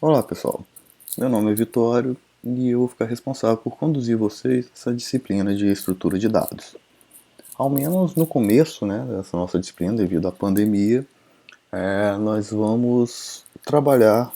Olá pessoal, meu nome é Vitório e eu vou ficar responsável por conduzir vocês nessa disciplina de estrutura de dados. Ao menos no começo dessa nossa disciplina, devido à pandemia, nós vamos trabalhar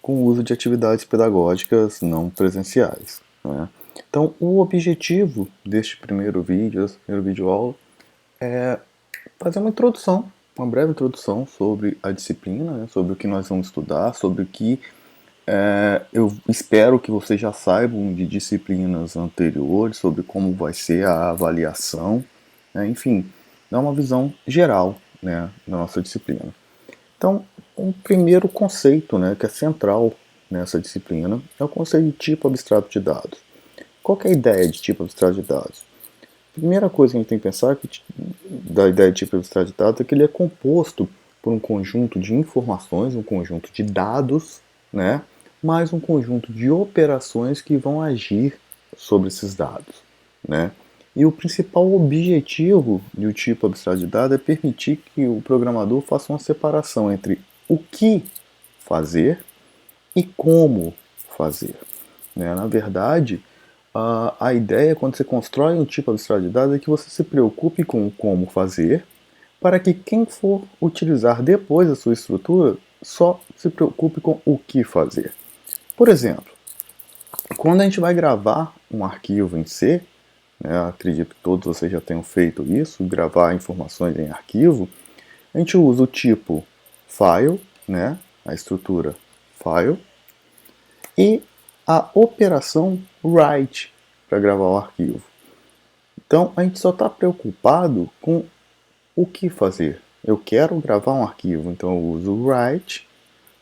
com o uso de atividades pedagógicas não presenciais. Né? Então, o objetivo deste primeiro vídeo, dessa primeira videoaula, é fazer uma breve introdução sobre a disciplina, né, sobre o que nós vamos estudar, sobre o que eu espero que vocês já saibam de disciplinas anteriores, sobre como vai ser a avaliação, né, enfim, dar uma visão geral, né, da nossa disciplina. Então, um primeiro conceito, né, que é central nessa disciplina é o conceito de tipo abstrato de dados. Qual que é a ideia de tipo abstrato de dados? A primeira coisa que a gente tem que pensar da ideia de tipo abstrato de dados é que ele é composto por um conjunto de informações, um conjunto de dados, né, mais um conjunto de operações que vão agir sobre esses dados, né. E o principal objetivo do tipo abstrato de dados é permitir que o programador faça uma separação entre o que fazer e como fazer. Né? Na verdade, a ideia quando você constrói um tipo abstrato de dados é que você se preocupe com o como fazer, para que quem for utilizar depois a sua estrutura só se preocupe com o que fazer. Por exemplo, quando a gente vai gravar um arquivo em C, né, acredito que todos vocês já tenham feito isso, gravar informações em arquivo, a gente usa o tipo file, né, a estrutura file, e a operação write para gravar o arquivo. Então a gente só está preocupado com o que fazer. Eu quero gravar um arquivo, então eu uso o write,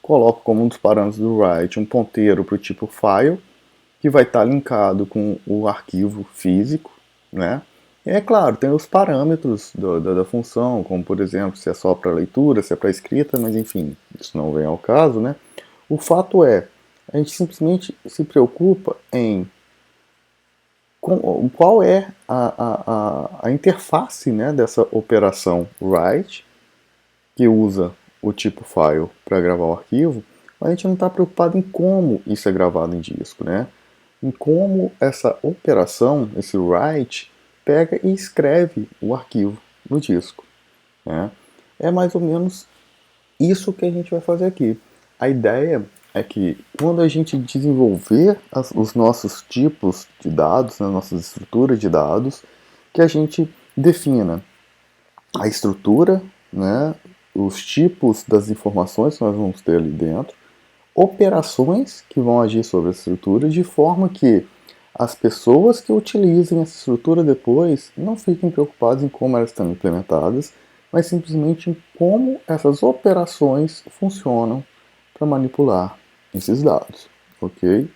coloco como um dos parâmetros do write um ponteiro para o tipo file, que vai estar linkado com o arquivo físico, né? E é claro, tem os parâmetros da função, como por exemplo, se é só para leitura, se é para escrita, mas enfim, isso não vem ao caso, né? O fato é, a gente simplesmente se preocupa em qual é a interface, né, dessa operação write, que usa o tipo file para gravar o arquivo, mas a gente não está preocupado em como isso é gravado em disco, né? Em como essa operação, esse write, pega e escreve o arquivo no disco. Né? É mais ou menos isso que a gente vai fazer aqui. A ideia é que quando a gente desenvolver os nossos tipos de dados, né, nossas estruturas de dados, que a gente defina a estrutura, né, os tipos das informações que nós vamos ter ali dentro, operações que vão agir sobre a estrutura, de forma que as pessoas que utilizem essa estrutura depois não fiquem preocupadas em como elas estão implementadas, mas simplesmente em como essas operações funcionam para manipular esses dados, ok?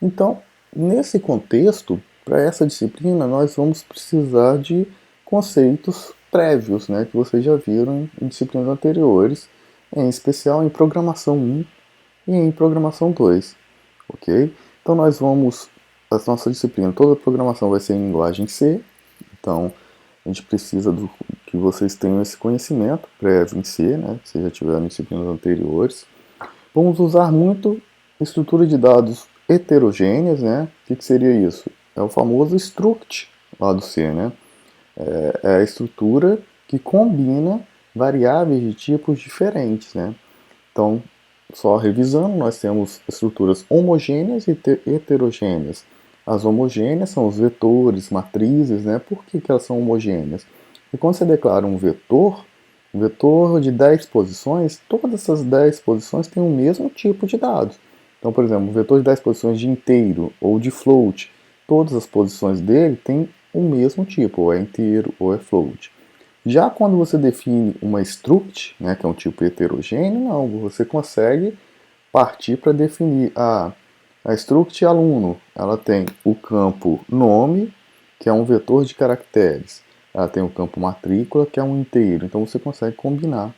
Então, nesse contexto, para essa disciplina, nós vamos precisar de conceitos prévios, né, que vocês já viram em disciplinas anteriores, em especial em programação 1 e em programação 2, ok? Então nós vamos, a nossa disciplina, toda a programação vai ser em linguagem C, então a gente precisa que vocês tenham esse conhecimento prévio em C, né, que vocês já tiveram em disciplinas anteriores. Vamos usar muito estrutura de dados heterogêneas, né? O que seria isso? É o famoso struct lá do C, né? É a estrutura que combina variáveis de tipos diferentes, né? Então, só revisando, nós temos estruturas homogêneas e heterogêneas. As homogêneas são os vetores, matrizes, né? Por que elas são homogêneas? E quando você declara um vetor de 10 posições, todas essas 10 posições têm o mesmo tipo de dados. Então, por exemplo, um vetor de 10 posições de inteiro ou de float, todas as posições dele têm o mesmo tipo, ou é inteiro ou é float. Já quando você define uma struct, né, que é um tipo heterogêneo, não, você consegue partir para definir a struct aluno. Ela tem o campo nome, que é um vetor de caracteres. Ela tem o campo matrícula, que é um inteiro. Então você consegue combinar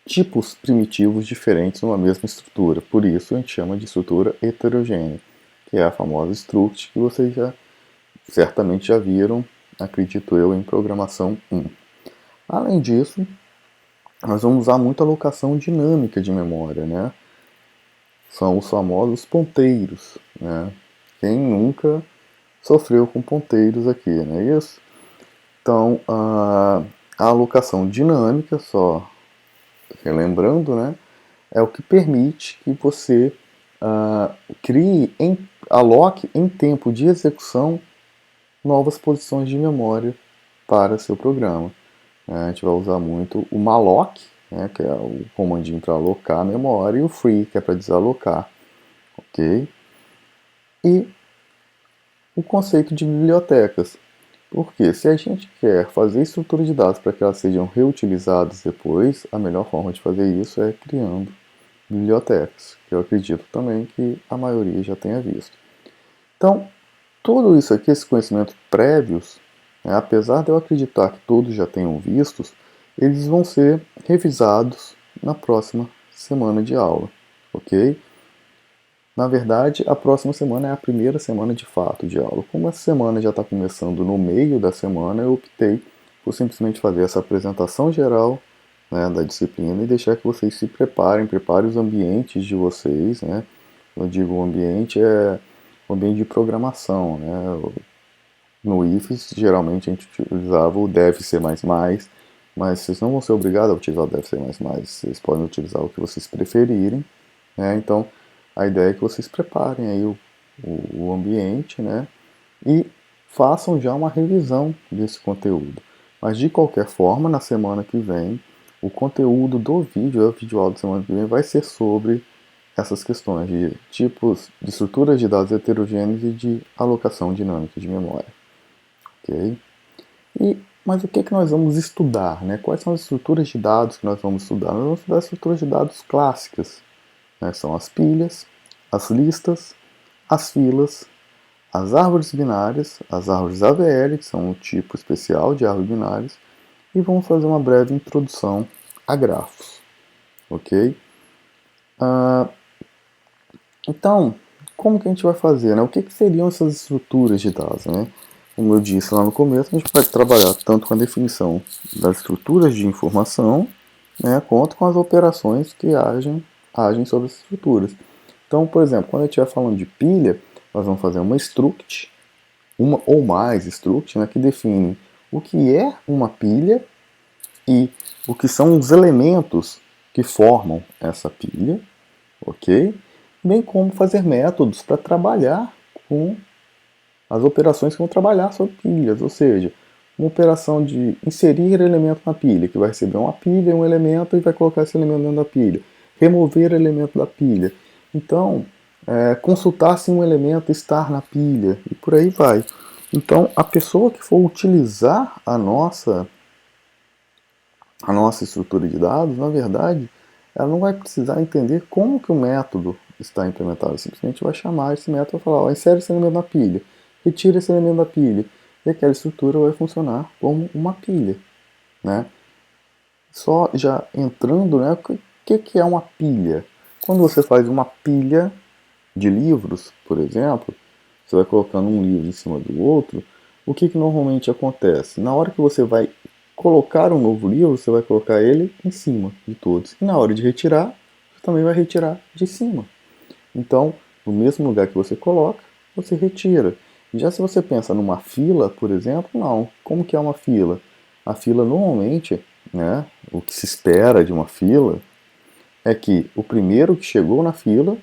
tipos primitivos diferentes numa mesma estrutura. Por isso a gente chama de estrutura heterogênea, que é a famosa struct que vocês já certamente já viram, acredito eu, em programação 1. Além disso, nós vamos usar muito alocação dinâmica de memória, né? São os famosos ponteiros, né? Quem nunca sofreu com ponteiros aqui, não é isso? Então, a alocação dinâmica, só relembrando, né, é o que permite que você aloque em tempo de execução novas posições de memória para seu programa. A gente vai usar muito o malloc, né, que é o comandinho para alocar a memória, e o free, que é para desalocar. Ok? E o conceito de bibliotecas. Porque se a gente quer fazer estrutura de dados para que elas sejam reutilizadas depois, a melhor forma de fazer isso é criando bibliotecas, que eu acredito também que a maioria já tenha visto. Então, tudo isso aqui, esses conhecimentos prévios, né, apesar de eu acreditar que todos já tenham vistos, eles vão ser revisados na próxima semana de aula, ok? Na verdade, a próxima semana é a primeira semana de fato de aula. Como essa semana já está começando no meio da semana, eu optei por simplesmente fazer essa apresentação geral, né, da disciplina e deixar que vocês se preparem os ambientes de vocês, né? Eu digo o ambiente é o ambiente de programação, né? No IFES, geralmente a gente utilizava o deve ser mais, mas vocês não vão ser obrigados a utilizar o deve ser mais, vocês podem utilizar o que vocês preferirem, né? Então, a ideia é que vocês preparem aí o ambiente, né? E façam já uma revisão desse conteúdo. Mas de qualquer forma, na semana que vem, o conteúdo do vídeo, o vídeo aula da semana que vem, vai ser sobre essas questões de tipos de estruturas de dados heterogêneos e de alocação dinâmica de memória. Ok? Mas o que é que nós vamos estudar? Né? Quais são as estruturas de dados que nós vamos estudar? Nós vamos estudar as estruturas de dados clássicas. Né? São as pilhas, as listas, as filas, as árvores binárias, as árvores AVL, que são um tipo especial de árvores binárias, e vamos fazer uma breve introdução a grafos. Ok? Então, como que a gente vai fazer? Né? O que seriam essas estruturas de dados? Né? Como eu disse lá no começo, a gente pode trabalhar tanto com a definição das estruturas de informação, né, quanto com as operações que agem sobre essas estruturas. Então, por exemplo, quando a gente estiver falando de pilha, nós vamos fazer uma struct, uma ou mais struct, né, que definem o que é uma pilha e o que são os elementos que formam essa pilha, ok? Bem como fazer métodos para trabalhar com as operações que vão trabalhar sobre pilhas, ou seja, uma operação de inserir elemento na pilha, que vai receber uma pilha, um elemento e vai colocar esse elemento dentro da pilha. Remover elemento da pilha. Então, consultar se um elemento está na pilha e por aí vai. Então, a pessoa que for utilizar a nossa estrutura de dados, na verdade, ela não vai precisar entender como que o método está implementado. Simplesmente vai chamar esse método e falar, ó, insere esse elemento na pilha, retira esse elemento da pilha, e aquela estrutura vai funcionar como uma pilha, né? Só já entrando, né, o que é uma pilha? Quando você faz uma pilha de livros, por exemplo, você vai colocando um livro em cima do outro, o que normalmente acontece? Na hora que você vai colocar um novo livro, você vai colocar ele em cima de todos. E na hora de retirar, você também vai retirar de cima. Então, no mesmo lugar que você coloca, você retira. Já se você pensa numa fila, por exemplo, não. Como que é uma fila? A fila normalmente, né, o que se espera de uma fila é que o primeiro que chegou na fila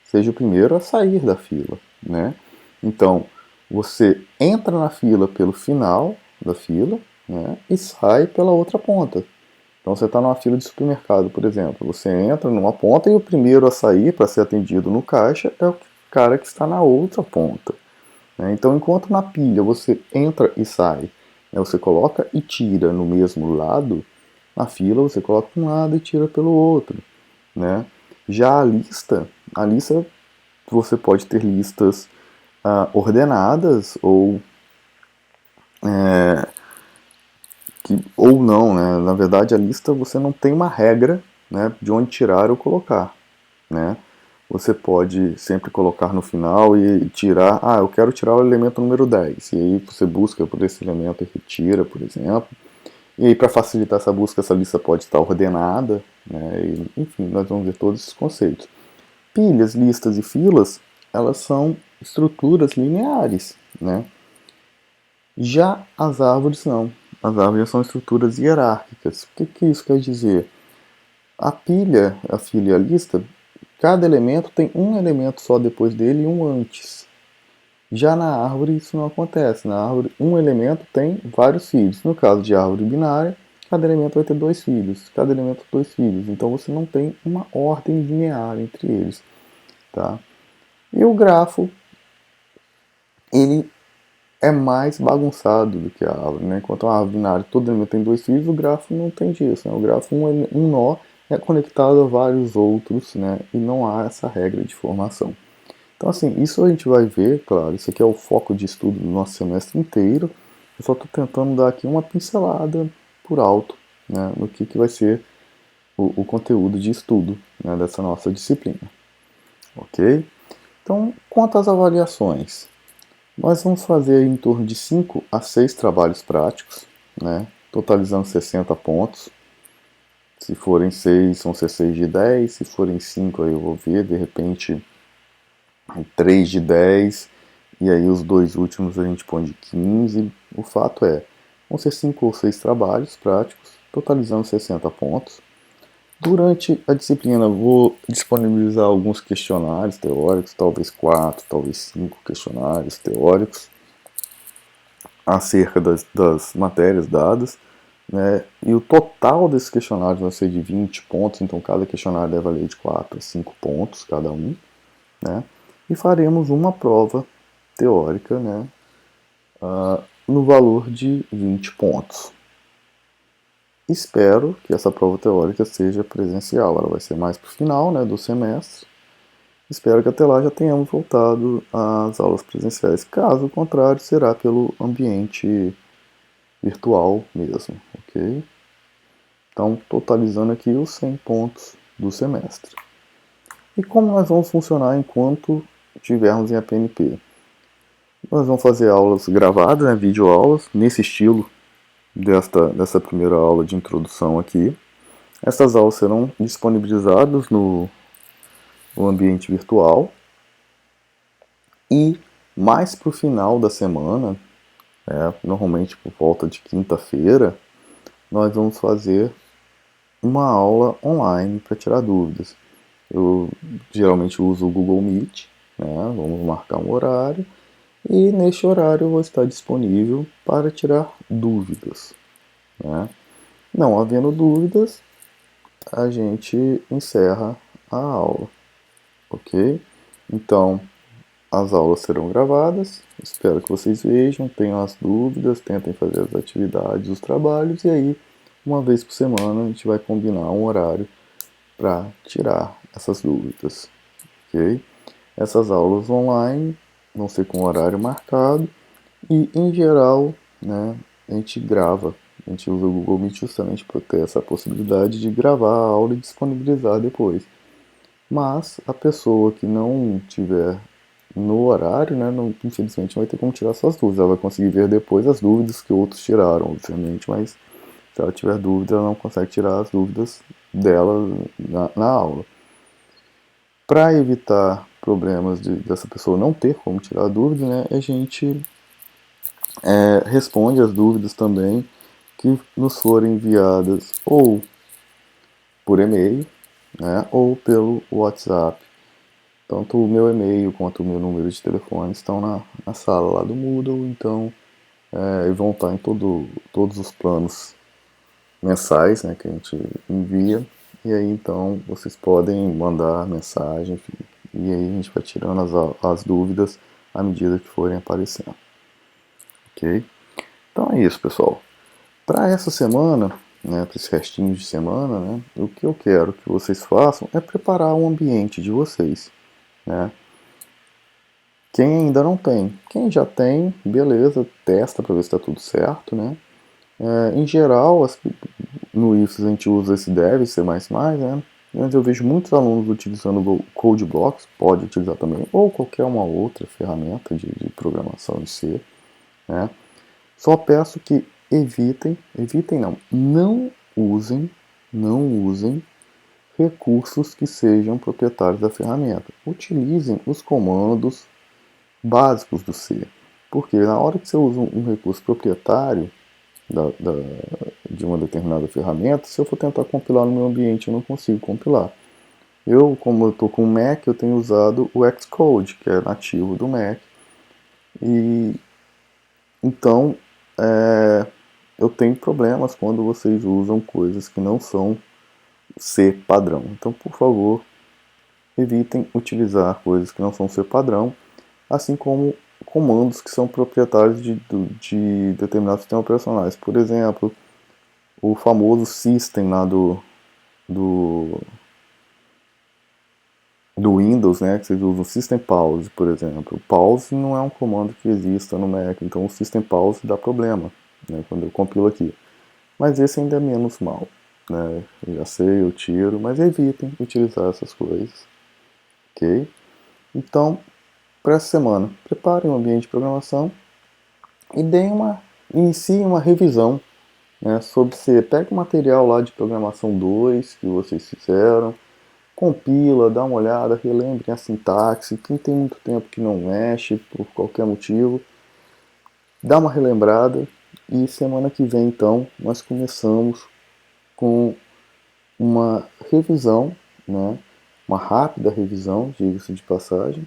seja o primeiro a sair da fila, né? Então, você entra na fila pelo final da fila, né, e sai pela outra ponta. Então, você está numa fila de supermercado, por exemplo. Você entra numa ponta e o primeiro a sair para ser atendido no caixa é o cara que está na outra ponta. Né? Então, enquanto na pilha você entra e sai, né, você coloca e tira no mesmo lado, na fila você coloca para um lado e tira pelo outro. Né? Já a lista você pode ter listas ordenadas ou não, né? Na verdade, a lista você não tem uma regra, né, de onde tirar ou colocar, né? Você pode sempre colocar no final e tirar, eu quero tirar o elemento número 10, e aí você busca por esse elemento e retira, por exemplo. E aí, para facilitar essa busca, essa lista pode estar ordenada, né? E, enfim, nós vamos ver todos esses conceitos. Pilhas, listas e filas, elas são estruturas lineares, né? Já as árvores não. As árvores são estruturas hierárquicas. O que isso quer dizer? A pilha, a fila e a lista, cada elemento tem um elemento só depois dele e um antes. Já na árvore isso não acontece. Na árvore, um elemento tem vários filhos. No caso de árvore binária, cada elemento vai ter dois filhos. Cada elemento dois filhos. Então você não tem uma ordem linear entre eles. Tá? E o grafo, ele é mais bagunçado do que a árvore, né? Enquanto a árvore binária todo elemento tem dois filhos, o grafo não tem disso, né? O grafo, um nó é conectado a vários outros, né? E não há essa regra de formação. Então, assim, isso a gente vai ver, claro, isso aqui é o foco de estudo do nosso semestre inteiro. Eu só estou tentando dar aqui uma pincelada por alto, né? No que vai ser o conteúdo de estudo, né? Dessa nossa disciplina. Ok? Então, quanto às avaliações, nós vamos fazer em torno de 5 a 6 trabalhos práticos, né? Totalizando 60 pontos. Se forem 6, vão ser 6 de 10. Se forem 5, aí eu vou ver, de repente, 3 de 10. E aí os dois últimos a gente põe de 15. O fato é, vão ser 5 ou 6 trabalhos práticos, totalizando 60 pontos. Durante a disciplina, vou disponibilizar alguns questionários teóricos, talvez 4, talvez 5 questionários teóricos, acerca das matérias dadas, né? E o total desses questionários vai ser de 20 pontos, então cada questionário deve valer de 4 a 5 pontos cada um, né? E faremos uma prova teórica, né? No valor de 20 pontos. Espero que essa prova teórica seja presencial, ela vai ser mais para o final, né, do semestre. Espero que até lá já tenhamos voltado às aulas presenciais. Caso contrário, será pelo ambiente virtual mesmo, ok? Então, totalizando aqui os 100 pontos do semestre. E como nós vamos funcionar enquanto estivermos em APNP? Nós vamos fazer aulas gravadas, né, videoaulas, nesse estilo dessa primeira aula de introdução aqui. Essas aulas serão disponibilizadas no ambiente virtual. E mais para o final da semana, normalmente por volta de quinta-feira, nós vamos fazer uma aula online para tirar dúvidas. Eu geralmente uso o Google Meet, né? Vamos marcar um horário e neste horário eu vou estar disponível para tirar dúvidas, né? Não havendo dúvidas, a gente encerra a aula, ok? Então, as aulas serão gravadas, espero que vocês vejam, tenham as dúvidas, tentem fazer as atividades, os trabalhos, e aí, uma vez por semana, a gente vai combinar um horário para tirar essas dúvidas, ok? Essas aulas online vão ser com horário marcado e, em geral, né, a gente grava, a gente usa o Google Meet justamente para ter essa possibilidade de gravar a aula e disponibilizar depois. Mas a pessoa que não tiver no horário, né, não, infelizmente não vai ter como tirar suas dúvidas. Ela vai conseguir ver depois as dúvidas que outros tiraram, obviamente, mas se ela tiver dúvida, ela não consegue tirar as dúvidas dela na aula. Para evitar problemas dessa pessoa não ter como tirar a dúvida, né, a gente responde as dúvidas também que nos forem enviadas ou por e-mail, né, ou pelo WhatsApp. Tanto o meu e-mail quanto o meu número de telefone estão na sala lá do Moodle, então vão estar em todos os planos mensais, né, que a gente envia. E aí então vocês podem mandar mensagem, enfim, e aí a gente vai tirando as dúvidas à medida que forem aparecendo. Ok? Então é isso, pessoal. Para essa semana, né, para esse restinho de semana, né, o que eu quero que vocês façam é preparar o ambiente de vocês, né? Quem ainda não tem, quem já tem, beleza, testa para ver se está tudo certo, né? Em geral, no IFES a gente usa esse dev, C++, né? Mas eu vejo muitos alunos utilizando o CodeBlocks, pode utilizar também, ou qualquer uma outra ferramenta de programação em C, né? Só peço que evitem não usem recursos que sejam proprietários da ferramenta. Utilizem os comandos básicos do C, porque na hora que você usa um recurso proprietário de uma determinada ferramenta, se eu for tentar compilar no meu ambiente, eu não consigo compilar. Como eu estou com o Mac, eu tenho usado o Xcode, que é nativo do Mac, e então eu tenho problemas quando vocês usam coisas que não são C padrão. Então, por favor, evitem utilizar coisas que não são C padrão, assim como comandos que são proprietários de determinados sistemas operacionais. Por exemplo, o famoso system lá do Windows, né, que vocês usam o System Pause, por exemplo. O pause não é um comando que exista no Mac, então o System Pause dá problema, né, quando eu compilo aqui. Mas esse ainda é menos mal, né? Eu já sei, eu tiro, mas evitem utilizar essas coisas, ok? Então, para essa semana, preparem um ambiente de programação e iniciem uma revisão, né, sobre C. Pega o material lá de programação 2 que vocês fizeram, compila, dá uma olhada, relembrem a sintaxe. Quem tem muito tempo que não mexe por qualquer motivo, dá uma relembrada. E semana que vem, então, nós começamos com uma revisão, né, uma rápida revisão, diga-se de passagem,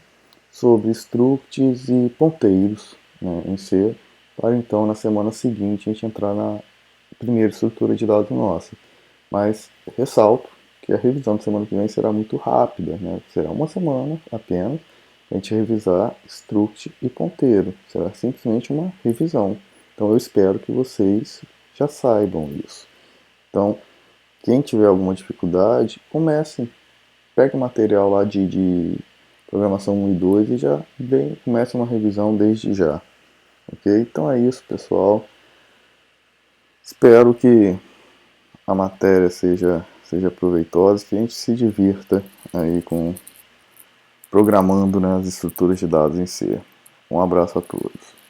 sobre structs e ponteiros, né, em C, para então na semana seguinte a gente entrar na primeira estrutura de dados nossa. Mas ressalto que a revisão da semana que vem será muito rápida, né? Será uma semana apenas a gente revisar struct e ponteiro. Será simplesmente uma revisão. Então eu espero que vocês já saibam isso. Então, quem tiver alguma dificuldade, comecem. Pegue o material lá de programação 1 e 2 e já comece uma revisão desde já. Ok? Então é isso, pessoal. Espero que a matéria seja proveitosa, que a gente se divirta aí com programando, né, as estruturas de dados em C. Um abraço a todos.